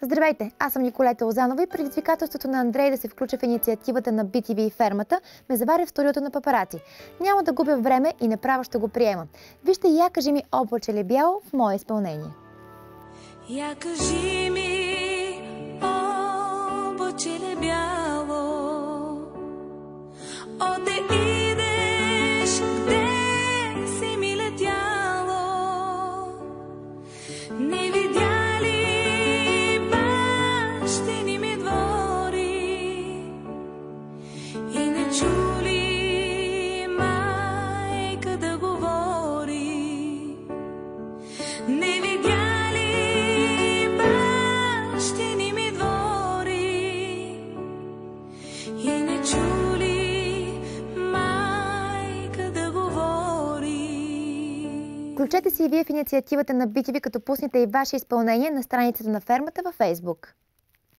Здравейте, аз съм Николета Лозанова и предизвикателството на Андрей да се включи в инициативата на BTV и фермата ме завари в студиото на Папараци. Няма да губя време и направо ще го приема. Вижте "Я кажи ми, облаче ли бяло" в мое изпълнение. Я кажи ми, облаче ли бяло, оде идеш, где си ми летяло, не видя ли бащини ми двори и не чули майка да говори, не видя Включете си и вие в инициативата на BTV, като пуснете и ваше изпълнение на страницата на фермата във Фейсбук.